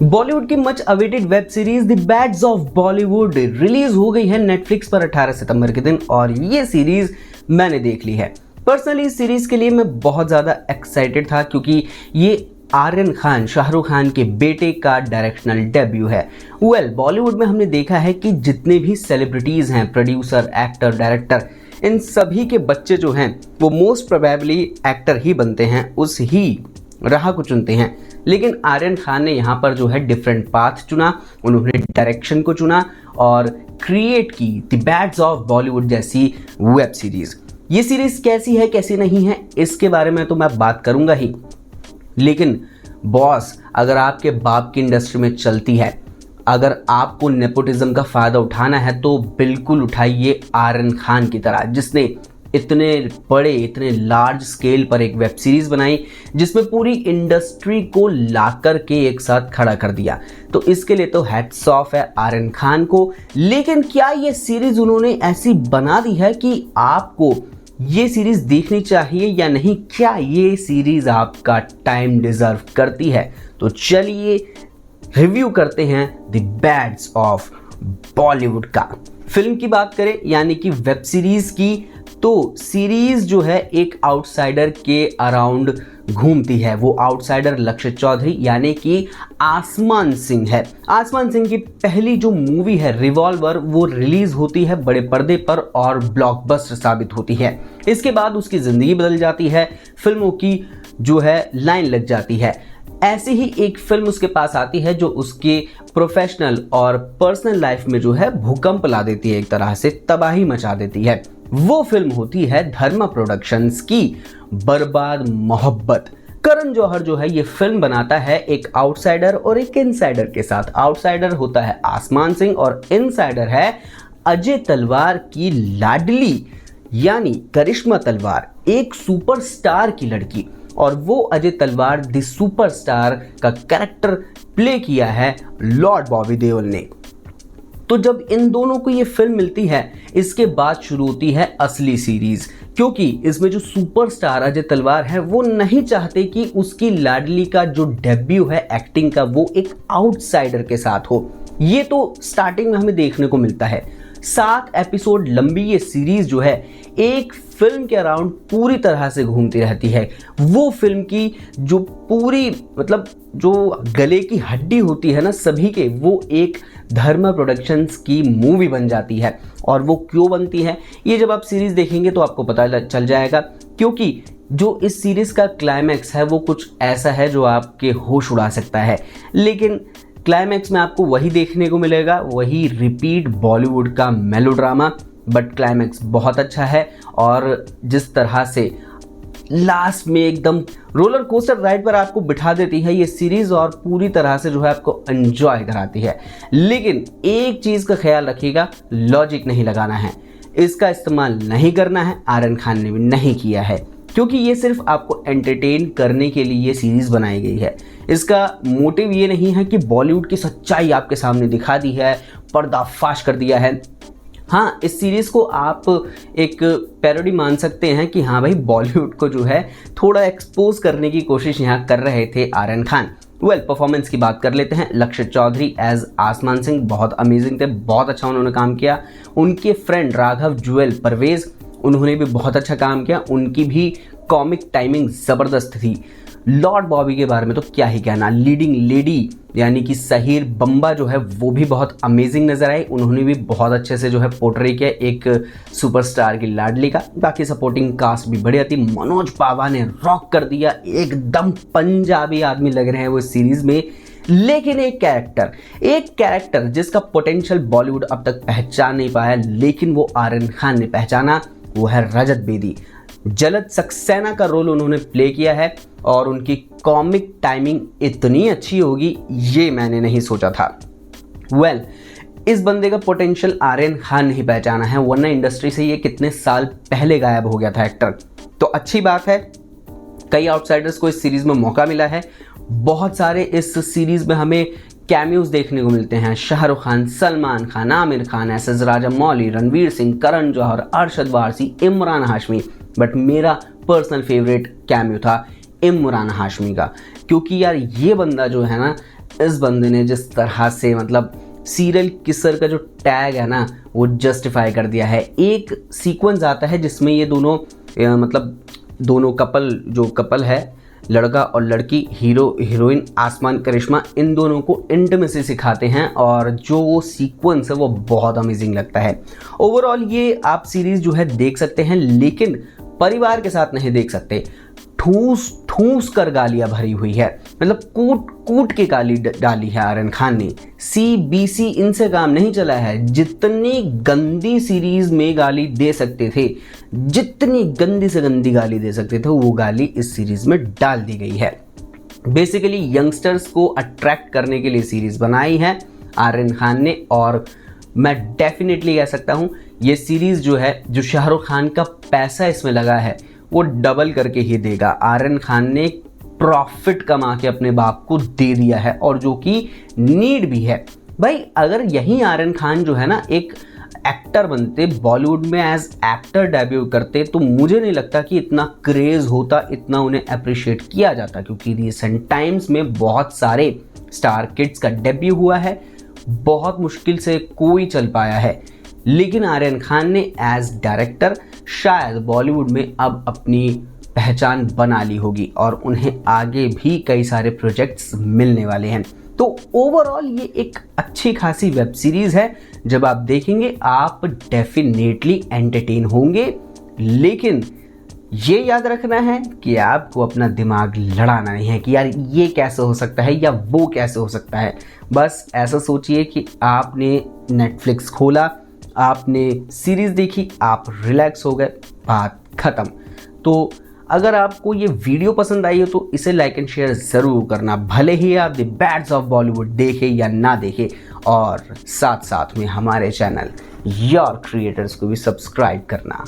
बॉलीवुड की much awaited web series the bads of Bollywood release हो गई है नेटफ्लिक्स पर 18 सितंबर के दिन और ये सीरीज मैंने देख ली है। पर्सनली इस सीरीज के लिए मैं बहुत ज़्यादा एक्साइटेड था क्योंकि ये आर्यन खान, शाहरुख खान के बेटे का डायरेक्शनल डेब्यू है। बॉलीवुड में हमने देखा है कि जितने भी सेलिब्रिटीज़ हैं, प्रोड्यूसर, एक्टर, डायरेक्टर, इन सभी के बच्चे जो हैं वो मोस्ट प्रोबेबली एक्टर ही बनते हैं, उस ही राह को चुनते हैं। लेकिन आर्यन खान ने यहाँ पर जो है डिफरेंट पाथ चुना, उन्होंने डायरेक्शन को चुना और क्रिएट की द बैड्स ऑफ बॉलीवुड जैसी वेब सीरीज। ये सीरीज कैसी है, कैसी नहीं है, इसके बारे में तो मैं बात करूंगा ही। लेकिन बॉस, अगर आपके बाप की इंडस्ट्री में चलती है, अगर आपको नेपोटिज्म का फ़ायदा उठाना है तो बिल्कुल उठाइए आर्यन खान की तरह, जिसने इतने बड़े, इतने लार्ज स्केल पर एक वेब सीरीज़ बनाई जिसमें पूरी इंडस्ट्री को लाकर के एक साथ खड़ा कर दिया। तो इसके लिए तो हैट्स ऑफ है आर्यन खान को। लेकिन क्या ये सीरीज़ उन्होंने ऐसी बना दी है कि आपको ये सीरीज़ देखनी चाहिए या नहीं? क्या ये सीरीज़ आपका टाइम डिज़र्व करती है? तो चलिए रिव्यू करते हैं द बैड्स ऑफ बॉलीवुड का। फिल्म की बात करें यानी कि वेब सीरीज़ की, तो सीरीज जो है एक आउटसाइडर के अराउंड घूमती है। वो आउटसाइडर लक्ष्य चौधरी यानी कि आसमान सिंह है। आसमान सिंह की पहली जो मूवी है रिवॉल्वर, वो रिलीज होती है बड़े पर्दे पर और ब्लॉकबस्टर साबित होती है। इसके बाद उसकी ज़िंदगी बदल जाती है, फिल्मों की जो है लाइन लग जाती है। ऐसी ही एक फिल्म उसके पास आती है जो उसके प्रोफेशनल और पर्सनल लाइफ में जो है भूकंप ला देती है, एक तरह से तबाही मचा देती है। वो फिल्म होती है धर्मा प्रोडक्शंस की बर्बाद मोहब्बत। करण जौहर जो है ये फिल्म बनाता है एक आउटसाइडर और एक इनसाइडर के साथ। आउटसाइडर होता है आसमान सिंह और इनसाइडर है अजय तलवार की लाडली यानी करिश्मा तलवार, एक सुपरस्टार की लड़की। और वो अजय तलवार द सुपरस्टार का कैरेक्टर प्ले किया है लॉर्ड बॉबी देओल ने। तो जब इन दोनों को ये फिल्म मिलती है, इसके बाद शुरू होती है असली सीरीज, क्योंकि इसमें जो सुपरस्टार अजय तलवार है वो नहीं चाहते कि उसकी लाडली का जो डेब्यू है एक्टिंग का वो एक आउटसाइडर के साथ हो। ये तो स्टार्टिंग में हमें देखने को मिलता है। 7 एपिसोड लंबी ये सीरीज जो है एक फिल्म के अराउंड पूरी तरह से घूमती रहती है। वो फिल्म की जो पूरी मतलब जो गले की हड्डी होती है ना सभी के, वो एक धर्मा प्रोडक्शंस की मूवी बन जाती है। और वो क्यों बनती है ये जब आप सीरीज देखेंगे तो आपको पता चल जाएगा, क्योंकि जो इस सीरीज का क्लाइमैक्स है वो कुछ ऐसा है जो आपके होश उड़ा सकता है। लेकिन क्लाइमैक्स में आपको वही देखने को मिलेगा, वही रिपीट बॉलीवुड का मेलोड्रामा, बट क्लाइमैक्स बहुत अच्छा है। और जिस तरह से लास्ट में एकदम रोलर कोस्टर राइड पर आपको बिठा देती है ये सीरीज और पूरी तरह से जो है आपको एंजॉय कराती है। लेकिन एक चीज़ का ख्याल रखिएगा, लॉजिक नहीं लगाना है, इसका इस्तेमाल नहीं करना है। आर्यन खान ने भी नहीं किया है, क्योंकि ये सिर्फ आपको एंटरटेन करने के लिए ये सीरीज़ बनाई गई है। इसका मोटिव ये नहीं है कि बॉलीवुड की सच्चाई आपके सामने दिखा दी है, पर्दाफाश कर दिया है। हाँ, इस सीरीज़ को आप एक पैरोडी मान सकते हैं कि हाँ भाई बॉलीवुड को जो है थोड़ा एक्सपोज करने की कोशिश यहाँ कर रहे थे आर्यन खान। परफॉर्मेंस की बात कर लेते हैं। लक्ष्य चौधरी एज आसमान सिंह बहुत अमेजिंग थे, बहुत अच्छा उन्होंने काम किया। उनके फ्रेंड राघव जुएल परवेज, उन्होंने भी बहुत अच्छा काम किया, उनकी भी कॉमिक टाइमिंग ज़बरदस्त थी। लॉर्ड बॉबी के बारे में तो क्या ही कहना, लीडिंग लेडी यानी कि सहीर बम्बा जो है वो भी बहुत अमेजिंग नज़र आई, उन्होंने भी बहुत अच्छे से जो है पोर्ट्रे किया एक सुपरस्टार की लाडली का। बाकी सपोर्टिंग कास्ट भी बढ़िया थी। मनोज पावा ने रॉक कर दिया, एकदम पंजाबी आदमी लग रहे हैं वो इस सीरीज़ में। लेकिन एक कैरेक्टर जिसका पोटेंशियल बॉलीवुड अब तक पहचान नहीं पाया, लेकिन वो आर्यन खान ने पहचाना, वो है रजत बेदी। जलद सक्सेना का रोल उन्होंने प्ले किया है और उनकी कॉमिक टाइमिंग इतनी अच्छी होगी ये मैंने नहीं सोचा था। इस बंदे का पोटेंशियल आर्यन खान नहीं पहचाना है, वरना इंडस्ट्री से ये कितने साल पहले गायब हो गया था एक्टर। तो अच्छी बात है, कई आउटसाइडर्स को इस सीरीज में मौका मिला है। बहुत सारे इस सीरीज में हमें कैमियोज देखने को मिलते हैं। शाहरुख खान, सलमान खान, आमिर खान, एस राजामौली, रणवीर सिंह, करण जौहर, अरशद वारसी, इमरान हाशमी। बट मेरा पर्सनल फेवरेट कैमियो था इमरान हाशमी का, क्योंकि यार ये बंदा जो है ना इस बंदे ने जिस तरह से मतलब सीरियल किसर का जो टैग है ना वो जस्टिफाई कर दिया है। एक सीक्वेंस आता है जिसमें ये दोनों मतलब दोनों कपल है, लड़का और लड़की, हीरो हीरोइन आसमान करिश्मा, इन दोनों को इंटीमेसी सिखाते हैं और जो वो सीक्वेंस है वो बहुत अमेजिंग लगता है। ओवरऑल ये आप सीरीज़ जो है देख सकते हैं, लेकिन परिवार के साथ नहीं देख सकते। ठूस ठूस कर गालियां भरी हुई है, मतलब कूट कूट के गाली डाली है आर्यन खान ने। CBC इनसे काम नहीं चला है। जितनी गंदी सीरीज में गाली दे सकते थे, जितनी गंदी से गंदी गाली दे सकते थे, वो गाली इस सीरीज में डाल दी गई है। बेसिकली यंगस्टर्स को अट्रैक्ट करने के लिए सीरीज बनाई है आर्यन खान ने, और मैं डेफिनेटली कह सकता हूँ ये सीरीज जो है, जो शाहरुख खान का पैसा इसमें लगा है वो डबल करके ही देगा। आर्यन खान ने प्रॉफिट कमा के अपने बाप को दे दिया है, और जो कि नीड भी है। भाई अगर यही आर्यन खान जो है ना एक एक्टर बनते, बॉलीवुड में एज एक्टर डेब्यू करते, तो मुझे नहीं लगता कि इतना क्रेज होता, इतना उन्हें अप्रिशिएट किया जाता, क्योंकि रिसेंट टाइम्स में बहुत सारे स्टार किड्स का डेब्यू हुआ है, बहुत मुश्किल से कोई चल पाया है। लेकिन आर्यन खान ने एज डायरेक्टर शायद बॉलीवुड में अब अपनी पहचान बना ली होगी, और उन्हें आगे भी कई सारे प्रोजेक्ट्स मिलने वाले हैं। तो ओवरऑल ये एक अच्छी खासी वेब सीरीज है, जब आप देखेंगे आप डेफिनेटली एंटरटेन होंगे। लेकिन ये याद रखना है कि आपको अपना दिमाग लड़ाना नहीं है कि यार ये कैसे हो सकता है या वो कैसे हो सकता है। बस ऐसा सोचिए कि आपने नेटफ्लिक्स खोला, आपने सीरीज़ देखी, आप रिलैक्स हो गए, बात ख़त्म। तो अगर आपको ये वीडियो पसंद आई हो तो इसे लाइक एंड शेयर ज़रूर करना, भले ही आप द बैड्स ऑफ बॉलीवुड देखें या ना देखें, और साथ साथ में हमारे चैनल योर क्रिएटर्स को भी सब्सक्राइब करना।